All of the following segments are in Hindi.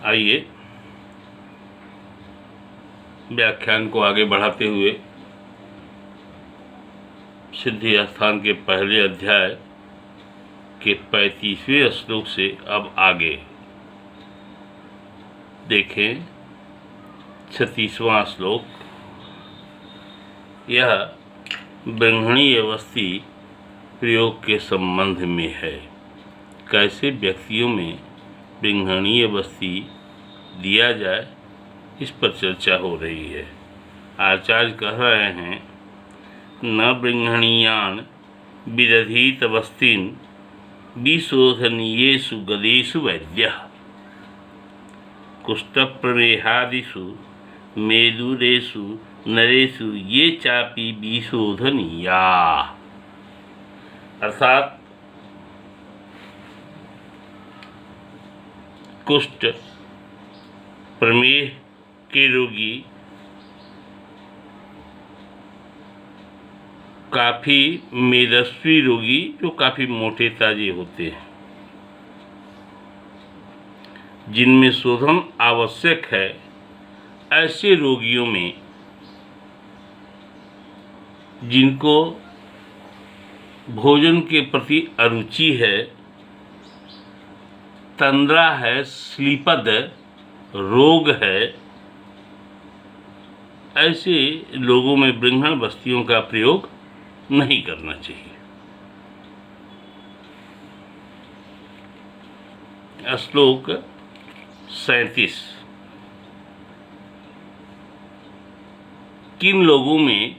आइए व्याख्यान को आगे बढ़ाते हुए सिद्धि स्थान के पहले अध्याय के 35वें श्लोक से अब आगे देखें 36वां श्लोक। यह ब्रह्मणी अवस्थी प्रयोग के संबंध में है। कैसे व्यक्तियों में ब्रह्मणी अवस्थी दिया जाए, इस पर चर्चा हो रही है। आचार्य कह रहे हैं, न ब्रह्मणीयान विदधीत अवस्थीन विशोधनीयेषु गदेषु वैद्यः कुष्ठप्रमेहादिषु मेदुरेषु नरेषु ये चापि विशोधनीया। अर्थात कुष्ठ, प्रमेह के रोगी, काफ़ी मेदस्वी रोगी जो काफ़ी मोटे ताजे होते हैं, जिनमें शोधन आवश्यक है, ऐसे रोगियों में, जिनको भोजन के प्रति अरुचि है, तंद्रा है, श्लीपद रोग है, ऐसे लोगों में ब्रह्मण वस्तुओं का प्रयोग नहीं करना चाहिए। श्लोक 37। किन लोगों में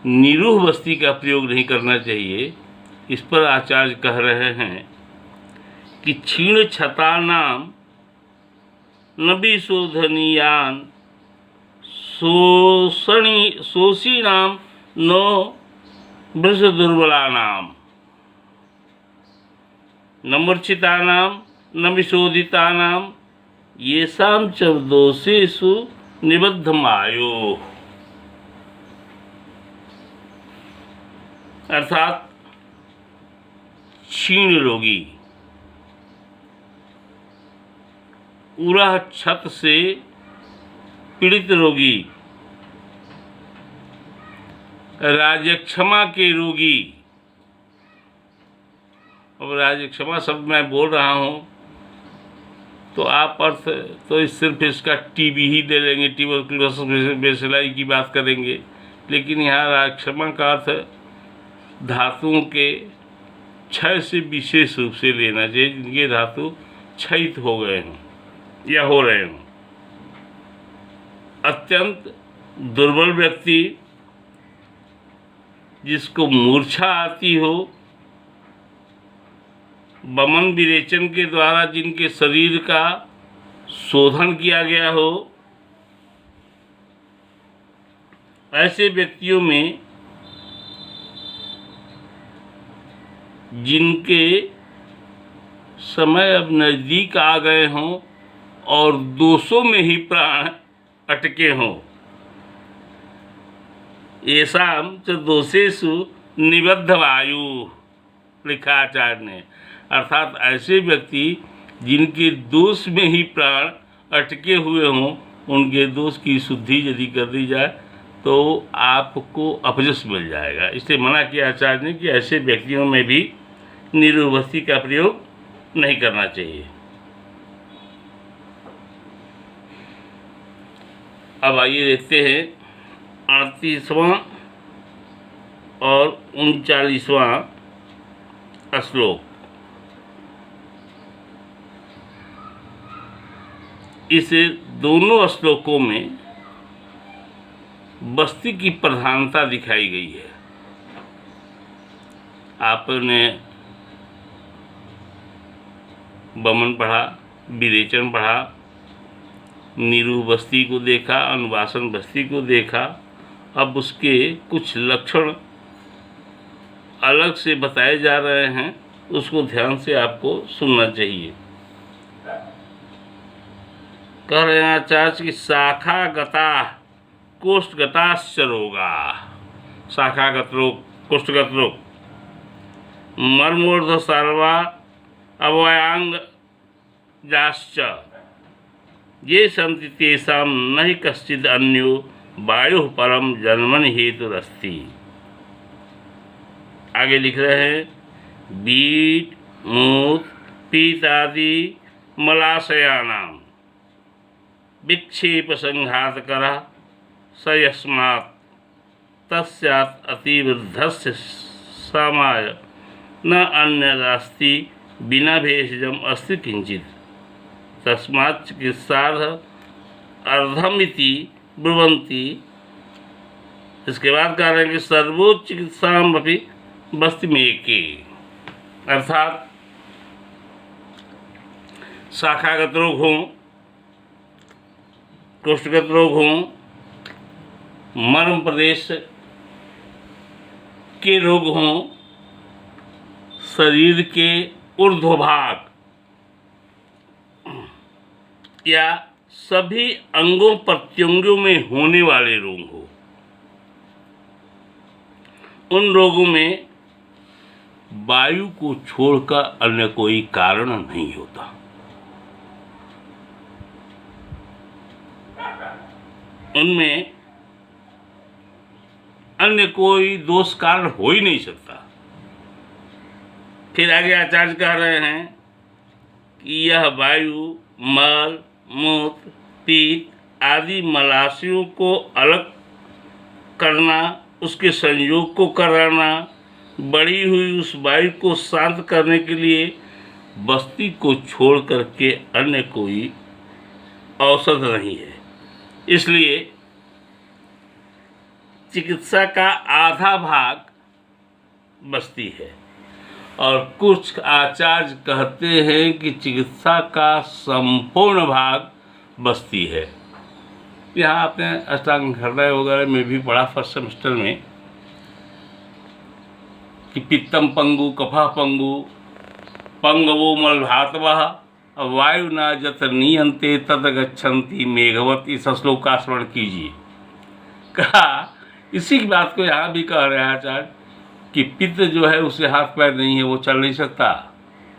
निरूह वस्ती का प्रयोग नहीं करना चाहिए, इस पर आचार्य कह रहे हैं कि क्षीण क्षतानाम न विशोधनीयान शोषीणाम न वृष दुर्बलानाम न मूर्छितानाम न विशोधितानाम येषां च दोषेषु निबद्धमायो। अर्थात क्षीण रोगी, उरह क्षत से पीड़ित रोगी, राजक्षमा के रोगी। अब राजक्षमा शब्द मैं बोल रहा हूँ तो आप अर्थ तो सिर्फ इसका टीबी ही ले लेंगे, ट्यूबरकुलोसिस बेसिलाई की बात करेंगे, लेकिन यहाँ राजक्षमा का अर्थ धातुओं के क्षय से विशेष रूप से लेना चाहिए, जिनके धातु क्षयित हो गए हों या हो रहे हों। अत्यंत दुर्बल व्यक्ति, जिसको मूर्छा आती हो, वमन विरेचन के द्वारा जिनके शरीर का शोधन किया गया हो, ऐसे व्यक्तियों में, जिनके समय अब नज़दीक आ गए हों और दोषों में ही प्राण अटके हों, येषां च दोषेषु निबद्ध वायु, लिखा आचार्य ने। अर्थात ऐसे व्यक्ति जिनके दोष में ही प्राण अटके हुए हों, उनके दोष की शुद्धि यदि कर दी जाए तो आपको अपजस मिल जाएगा। इसलिए मना किया आचार्य ने कि ऐसे व्यक्तियों में भी निरूह वस्ती का प्रयोग नहीं करना चाहिए। अब आइए देखते हैं 38वां और 39वां श्लोक। इस दोनों श्लोकों में वस्ती की प्रधानता दिखाई गई है। आपने वमन पढ़ा, विरेचन पढ़ा, निरूह वस्ती को देखा, अनुवासन वस्ती को देखा। अब उसके कुछ लक्षण अलग से बताए जा रहे हैं, उसको ध्यान से आपको सुनना चाहिए। कह रहे हैं आचार्य की शाखा गता कोष्ठगताश्च रोगा। शाखागत रोग, कोष्ठगत रोग, मर्मोर्ध सर्वा अवयांग जाश्च ये सन्ति तेषां न हि कश्चिद् अन्यो वायुः परम जन्मनि हेतुरस्ति। आगे लिख रहे हैं, बीट मूत पीतादि मलाशयानां विक्षेप संघातकरः स यस्मात् तस्यात् अतिवृद्धस्य समाय न अन्यदास्ति बिना भेषजम अस्ति किंचित तस्मात् चिकित्सार्थ अर्धमिति ब्रुवन्ति। इसके बाद कह रहे हैं कि सर्वोच्च चिकित्साम अपि बस्ति मेके, अर्थात शाखागत रोग हों, कोष्ठगत रोग हों, मर्म प्रदेश के रोग हों, शरीर के ऊर्ध्वभाग या सभी अंगों प्रत्यंगों में होने वाले रोग हो, उन रोगों में वायु को छोड़कर अन्य कोई कारण नहीं होता। उनमें अन्य कोई दोष कारण हो ही नहीं सकता। फिर आगे आचार्य कह रहे हैं कि यह वायु मल मूत्र पीत आदि मलाशयों को अलग करना, उसके संयोग को कराना, बढ़ी हुई उस वायु को शांत करने के लिए बस्ती को छोड़ करके अन्य कोई औषध नहीं है। इसलिए चिकित्सा का आधा भाग बस्ती है और कुछ आचार्य कहते हैं कि चिकित्सा का संपूर्ण भाग बस्ती है। यहाँ आपने अष्टांग हृदय वगैरह में भी पढ़ा फर्स्ट सेमेस्टर में कि पित्तम पंगु कफा पंगु पंगवो मलधातवः वायु न जत नीयन्ते तद गच्छन्ति मेघवत। इस श्लोक का स्मरण कीजिए। कहा इसी की बात को यहाँ भी कह रहे हैं आचार्य कि पित्त जो है उसे हाथ पैर नहीं है, वो चल नहीं सकता,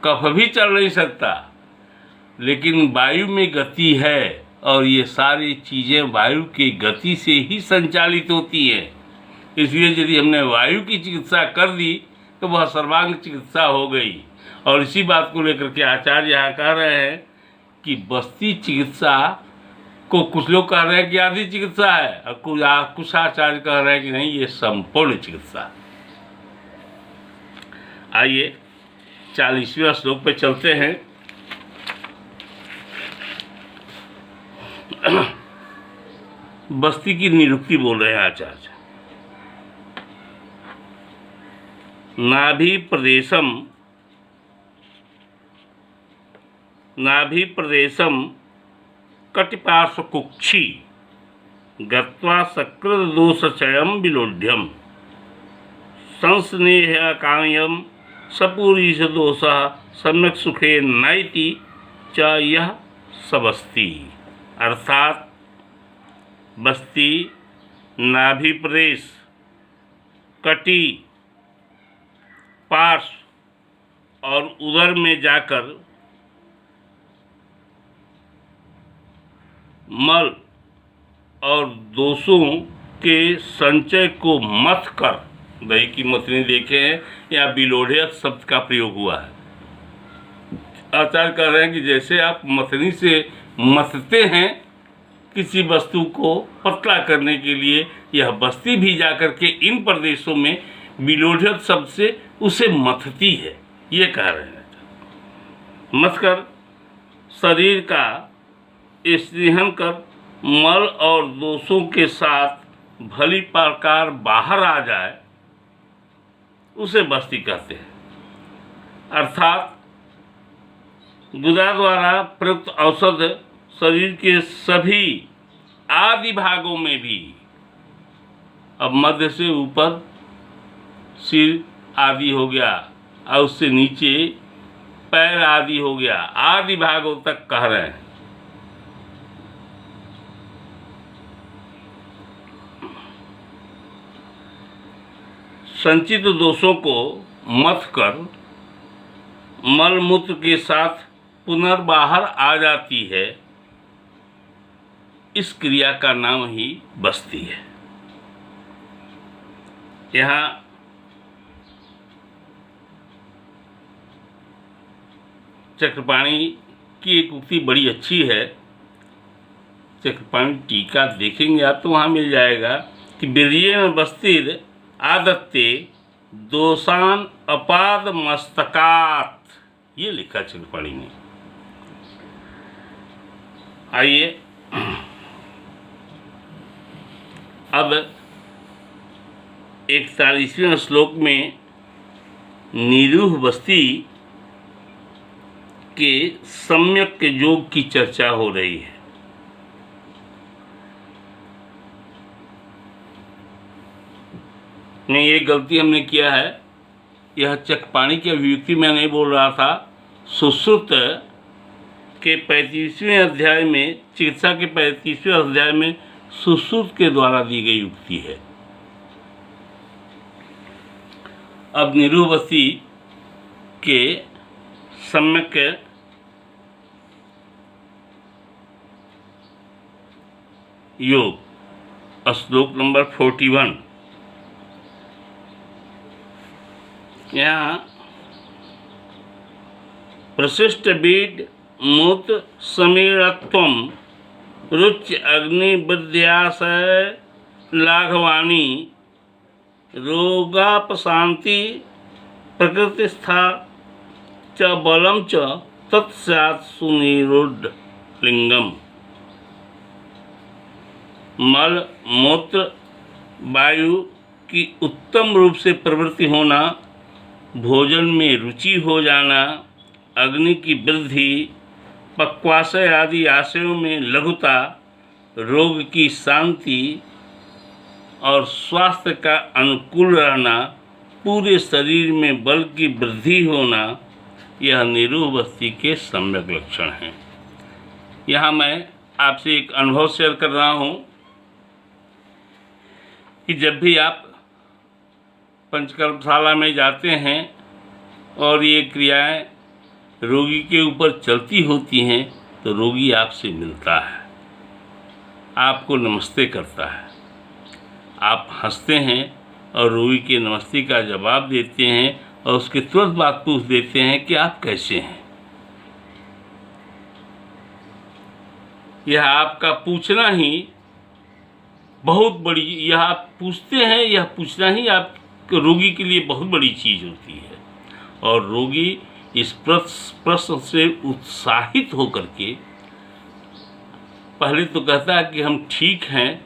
कफ भी चल नहीं सकता, लेकिन वायु में गति है और ये सारी चीज़ें वायु की गति से ही संचालित होती हैं। इसलिए यदि हमने वायु की चिकित्सा कर दी तो वह सर्वांग चिकित्सा हो गई। और इसी बात को लेकर के आचार्य यहाँ कह रहे हैं कि बस्ती चिकित्सा को कुछ लोग कह रहे हैं कि आधी चिकित्सा है और कुछ आचार्य कह रहे हैं कि नहीं, ये संपूर्ण चिकित्सा। आइए 40वें श्लोक पे चलते हैं। बस्ती की निरुक्ति बोल रहे हैं आचार्य। नाभि प्रदेशम कटिपार्श्वकुक्षी गत्वा सकृत दोषचयम विलोढ्यम संस्नेहकाम्यम सपूरीश दोषः सम्यक सुखे नैति च यह सबस्ति। अर्थात बस्ती नाभि प्रदेश कटी पार्श्व और उदर में जाकर मल और दोषों के संचय को मथ कर, दही की मथनी देखे हैं या बिलोढ़े शब्द का प्रयोग हुआ है। आचार्य कह रहे हैं कि जैसे आप मथनी से मथते हैं किसी वस्तु को पतला करने के लिए, यह बस्ती भी जाकर के इन प्रदेशों में बिलोढ़ शब्द से उसे मथती है, ये कह रहे हैं। मथकर शरीर का स्नेहन कर मल और दोषों के साथ भली प्रकार बाहर आ जाए, उसे बस्ती कहते हैं। अर्थात गुदा द्वारा प्रयुक्त औषध शरीर के सभी आदि भागों में भी, अब मध्य से ऊपर सिर आदि हो गया और उससे नीचे पैर आदि हो गया, आदि भागों तक कह रहे हैं। संचित दोषों को मथ कर मल मूत्र के साथ पुनर्बाहर आ जाती है, इस क्रिया का नाम ही बस्ती है। यहाँ चक्रपाणी की एक उक्ति बड़ी अच्छी है। चक्रपाणी टीका देखेंगे आप तो वहाँ मिल जाएगा कि बिर्येण बस्तिर आदत्ते दोषान अपाद मस्तकात, ये लिखा चक्रपाणी ने। आइए अब 41वें श्लोक में निरूह बस्ती के सम्यक योग की चर्चा हो रही है। नहीं, ये गलती हमने किया है। यह चक्रपाणी की अभिव्यक्ति मैं नहीं बोल रहा था। सुश्रुत के 35वें अध्याय में, चिकित्सा के 35वें अध्याय में सुश्रुत के द्वारा दी गई उक्ति है। अब निरूह बस्ती के सम्यक योग, श्लोक नंबर 41। यहाँ प्रशिष्ट बीड मूत समीरत्वम रुच अग्निवृद्ध्याशय लाघवाणी रोगापशांति प्रकृतिस्था च बलम च तत्स्यात् सुनिरुद्ध लिंगम। मल मूत्र वायु की उत्तम रूप से प्रवृत्ति होना, भोजन में रुचि हो जाना, अग्नि की वृद्धि, पक्वाशय आदि आशयों में लघुता, रोग की शांति और स्वास्थ्य का अनुकूल रहना, पूरे शरीर में बल की वृद्धि होना, यह निरूह बस्ती के सम्यक लक्षण हैं। यहाँ मैं आपसे एक अनुभव शेयर कर रहा हूँ कि जब भी आप पंचकर्मशाला में जाते हैं और ये क्रियाएं रोगी के ऊपर चलती होती हैं तो रोगी आपसे मिलता है, आपको नमस्ते करता है, आप हंसते हैं और रोगी के नमस्ते का जवाब देते हैं और उसके तुरंत बाद पूछ देते हैं कि आप कैसे हैं। यह आपका पूछना ही बहुत बड़ी, यह आप पूछते हैं, यह पूछना ही आप रोगी के लिए बहुत बड़ी चीज़ होती है। और रोगी इस प्रश्न से उत्साहित होकर के पहले तो कहता है कि हम ठीक हैं,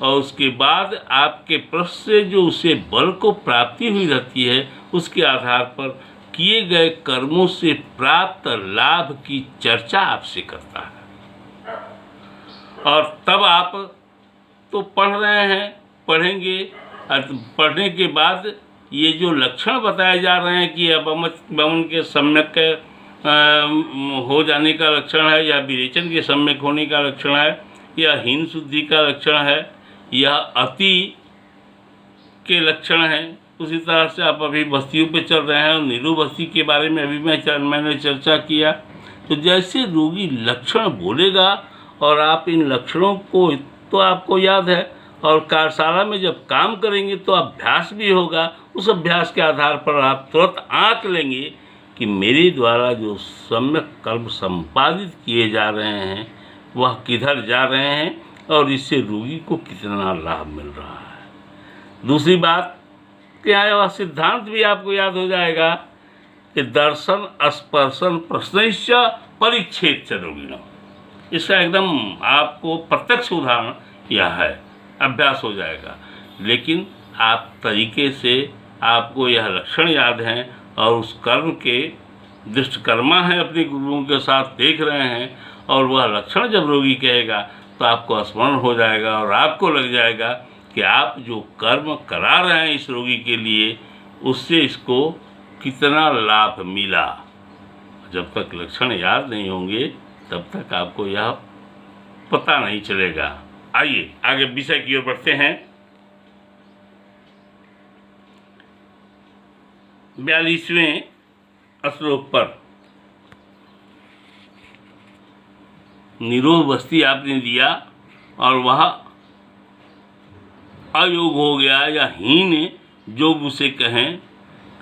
और उसके बाद आपके प्रश्न से जो उसे बल को प्राप्ति हुई रहती है उसके आधार पर किए गए कर्मों से प्राप्त लाभ की चर्चा आपसे करता है। और तब आप तो पढ़ रहे हैं, पढ़ेंगे, पढ़ने के बाद ये जो लक्षण बताए जा रहे हैं कि वमन के सम्यक हो जाने का लक्षण है, या विरेचन के सम्यक होने का लक्षण है, या हीन शुद्धि का लक्षण है, या अति के लक्षण हैं, उसी तरह से आप अभी बस्तियों पे चल रहे हैं और निरूह बस्ती के बारे में अभी मैंने चर्चा किया। तो जैसे रोगी लक्षण बोलेगा और आप इन लक्षणों को तो आपको याद है, और कार्यशाला में जब काम करेंगे तो अभ्यास भी होगा। उस अभ्यास के आधार पर आप तुरंत आंक लेंगे कि मेरे द्वारा जो सम्यक कर्म संपादित किए जा रहे हैं वह किधर जा रहे हैं और इससे रोगी को कितना लाभ मिल रहा है। दूसरी बात क्या है, वह सिद्धांत भी आपको याद हो जाएगा कि दर्शन स्पर्शन प्रश्नश्च परिच्छेद च रोगिणो। इसका एकदम आपको प्रत्यक्ष उदाहरण यह है, अभ्यास हो जाएगा। लेकिन आप तरीके से आपको यह लक्षण याद हैं और उस कर्म के दुष्कर्मा है, अपने गुरुओं के साथ देख रहे हैं, और वह लक्षण जब रोगी कहेगा तो आपको स्मरण हो जाएगा और आपको लग जाएगा कि आप जो कर्म करा रहे हैं इस रोगी के लिए उससे इसको कितना लाभ मिला। जब तक लक्षण याद नहीं होंगे तब तक आपको यह पता नहीं चलेगा। आइए आगे विषय की ओर बढ़ते हैं। 42वें श्लोक पर निरूह बस्ती आपने दिया और वह अयोग हो गया या हीन योग उसे कहें,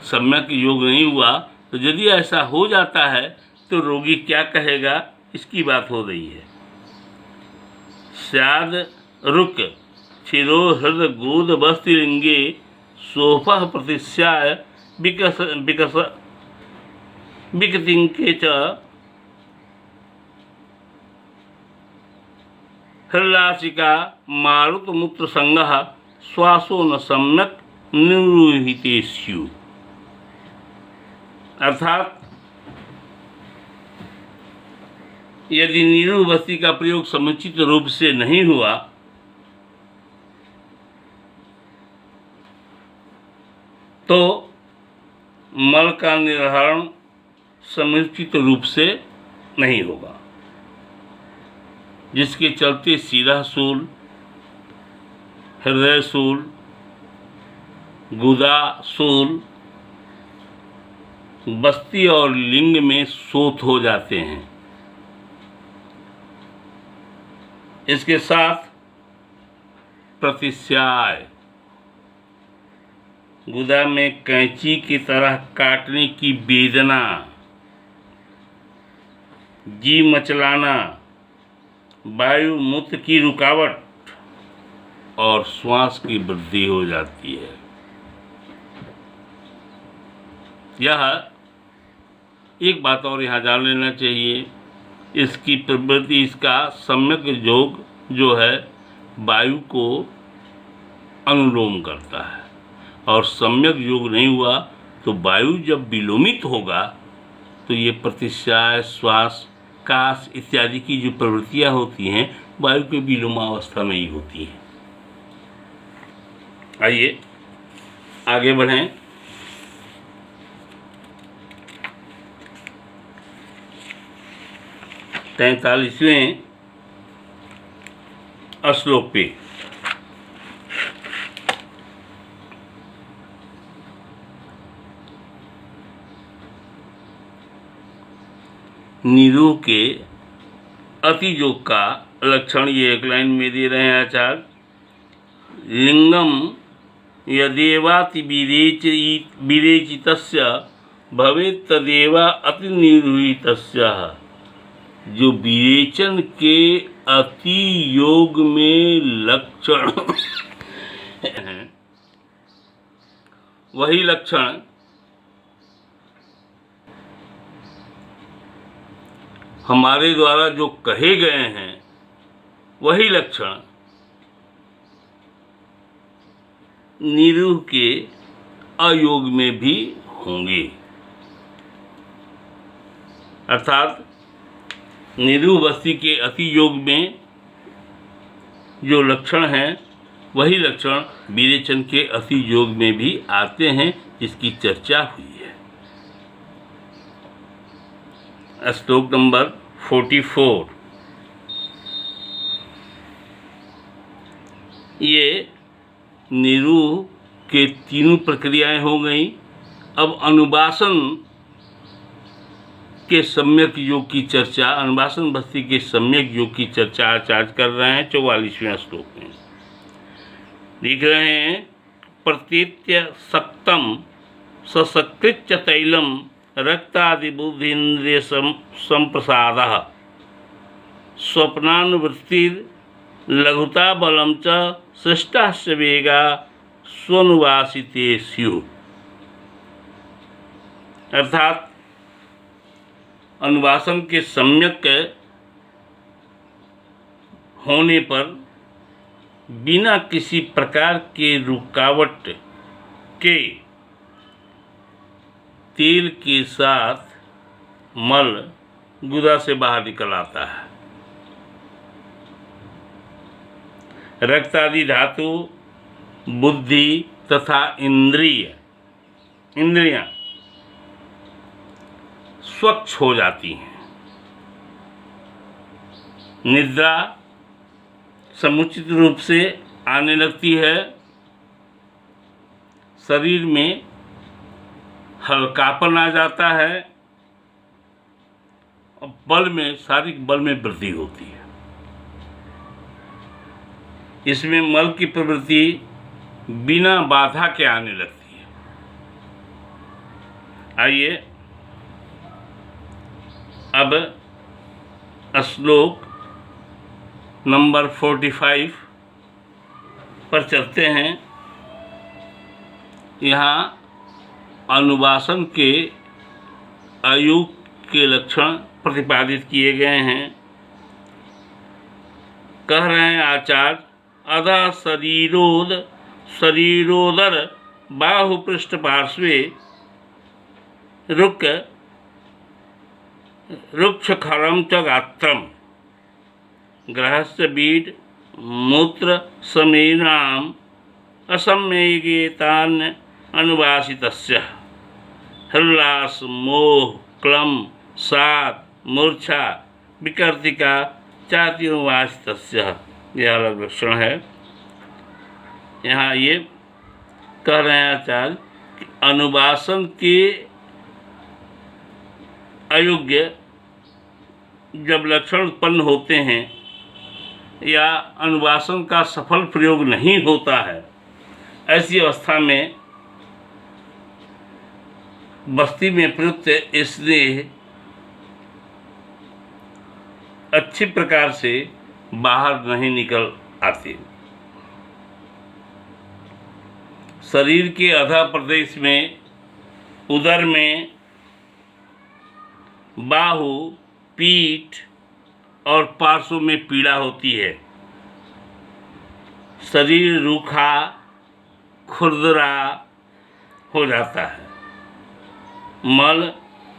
सम्यक योग नहीं हुआ, तो यदि ऐसा हो जाता है तो रोगी क्या कहेगा, इसकी बात हो रही है। स्याद रुक छिरो हृद गोद बस्ति लिंगे सोफा प्रतिश्याय विकतिंके च हृलासिका मारुतमूत्र संगः श्वासो न सम्यक निरूहिते स्यु। अर्थात यदि नीरू बस्ती का प्रयोग समुचित रूप से नहीं हुआ तो मल का निर्धारण समुचित रूप से नहीं होगा, जिसके चलते शिरा शूल, हृदय शूल, गुदा शूल, बस्ती और लिंग में शोथ हो जाते हैं। इसके साथ प्रतिश्याय, गुदा में कैंची की तरह काटने की वेदना, जी मचलाना, वायु मूत्र की रुकावट और श्वास की वृद्धि हो जाती है। यह एक बात और यहाँ जान लेना चाहिए, इसकी प्रवृत्ति, इसका सम्यक योग जो है वायु को अनुलोम करता है, और सम्यक योग नहीं हुआ तो वायु जब विलोमित होगा तो ये प्रतिश्याय, श्वास, काश इत्यादि की जो प्रवृत्तियाँ होती हैं वायु के विलोमावस्था में ही होती हैं। आइए आगे बढ़ें। तैंतालीसवें श्लोक पे नीरू के अतियोग का लक्षण ये एक लाइन में दे रहे हैं आचार्य। लिंगम यदेवाति विरेचितस्य भवेत् तदेवा अति निरूहितस्य। जो विरेचन के अति योग में लक्षण हैं, वही लक्षण हमारे द्वारा जो कहे गए हैं वही लक्षण नीरू के अयोग में भी होंगे। अर्थात नीरू बस्ती के अति योग में जो लक्षण हैं वही लक्षण विरेचन के अति योग में भी आते हैं, जिसकी चर्चा हुई है। श्लोक नंबर 44। ये नीरू के तीनों प्रक्रियाएं हो गई। अब अनुवासन के सम्यक योग की चर्चा, अनुवासन बस्ती के सम्यक योग की चर्चा आचार्य कर रहे हैं 44वें श्लोक में। लिख रहे हैं, प्रतीत्य सक्तम ससकृत्य तैलम रक्तादि बुद्धीन्द्रिय संप्रसादः स्वप्नानुवृत्तिर लघुता बलम च सृष्टास्य वेगा स्वनुवासिते स्युः। अर्थात अनुवासन के सम्यक होने पर बिना किसी प्रकार के रुकावट के तेल के साथ मल गुदा से बाहर निकल आता है। रक्त आदि धातु, बुद्धि तथा इंद्रियां स्वच्छ हो जाती हैं। निद्रा समुचित रूप से आने लगती है। शरीर में हल्कापन आ जाता है और बल में, शारीरिक बल में वृद्धि होती है। इसमें मल की प्रवृत्ति बिना बाधा के आने लगती है। आइए अब श्लोक नंबर 45 पर चलते हैं। यहाँ अनुवासन के अयुग के लक्षण प्रतिपादित किए गए हैं। कह रहे हैं आचार्य, अधः शरीरोदर बाहुपृष्ठ पार्श्वे रुक्षखरं च गात्रम् ग्रहस्य बीड मूत्र समीनाम असम्यगेतान् अनुवासितस्य हृल्लास मोह क्लम सात मूर्छा विकर्तिका चातिनुवासितस्य। यह अलग लक्षण है। यहाँ ये कह रहे हैं आचार्य कि अनुवासन के अयोग्य जब लक्षण उत्पन्न होते हैं या अनुवासन का सफल प्रयोग नहीं होता है, ऐसी अवस्था में बस्ती में प्रयुक्त स्नेह अच्छी प्रकार से बाहर नहीं निकल आते। शरीर के अधा प्रदेश में, उदर में, बाहु, पीठ और पार्श्व में पीड़ा होती है। शरीर रूखा खुरदरा हो जाता है। मल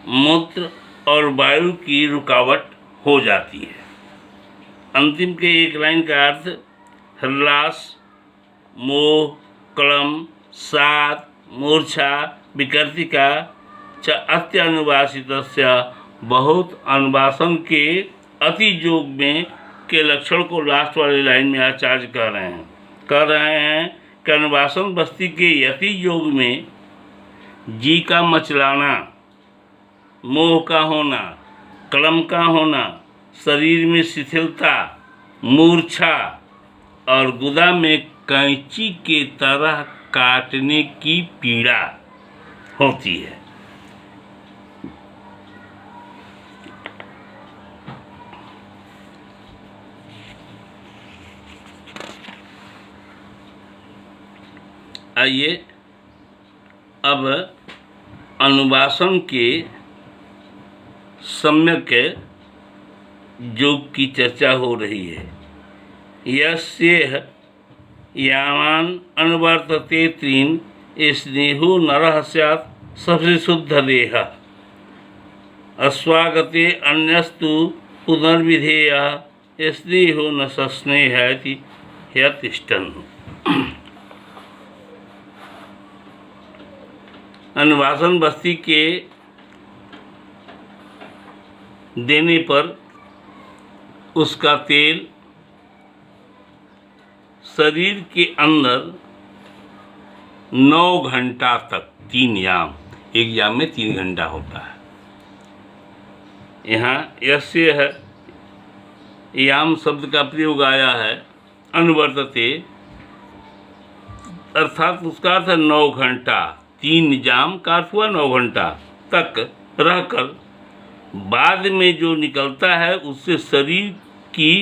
मूत्र और वायु की रुकावट हो जाती है। अंतिम के एक लाइन का अर्थ हृल्लास, मोह, क्लम, सात, मूर्छा, विकर्तिका च अत्यनुवासितस्य। बहुत अनुवासन के अति योग में के लक्षण को लास्ट वाली लाइन में आचार्य कह रहे हैं कि अनुवासन बस्ती के अति योग में जी का मचलाना, मोह का होना, क्लम का होना, शरीर में शिथिलता, मूर्छा और गुदा में कैंची के तरह काटने की पीड़ा होती है। आइए अब अनुवासन के सम्यक योग की चर्चा हो रही है। यस्य यावान अनुवर्तते त्रीन स्नेहो नरः स्यात् सबसे शुद्ध देह अस्वागते अन्यस्तु पुनर्विधेयः स्नेहो न सस्नेहति ह्यतिष्ठन्। अनुवासन बस्ती के देने पर उसका तेल शरीर के अंदर 9 घंटा तक, 3 याम, एक याम में 3 घंटा होता है। यहाँ यस्य है याम शब्द का प्रयोग आया है। अनुवर्तते अर्थात उसका अर्थ 9 घंटा, 3 जाम का अर्थ हुआ 9 घंटा तक रहकर बाद में जो निकलता है उससे शरीर की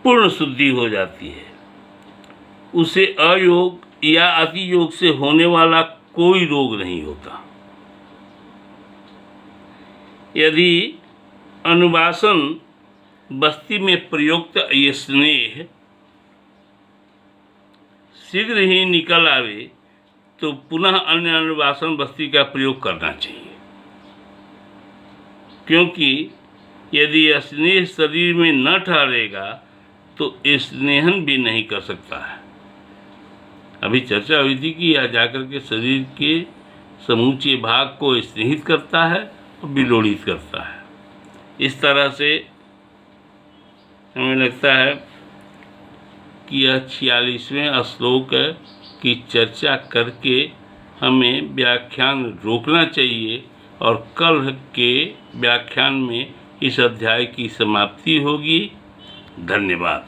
पूर्ण शुद्धि हो जाती है। उसे अयोग या अति योग से होने वाला कोई रोग नहीं होता। यदि अनुवासन बस्ती में प्रयुक्त ये स्नेह शीघ्र ही निकल आवे तो पुनः अन्य अनुवासन बस्ती का प्रयोग करना चाहिए, क्योंकि यदि स्नेह शरीर में न ठहरेगा तो स्नेहन भी नहीं कर सकता है। अभी चर्चा हुई थी कि यह जाकर के शरीर के समूचे भाग को स्नेहित करता है और विलोड़ित करता है। इस तरह से हमें लगता है कि यह 46वें श्लोक की चर्चा करके हमें व्याख्यान रोकना चाहिए और कल के व्याख्यान में इस अध्याय की समाप्ति होगी। धन्यवाद।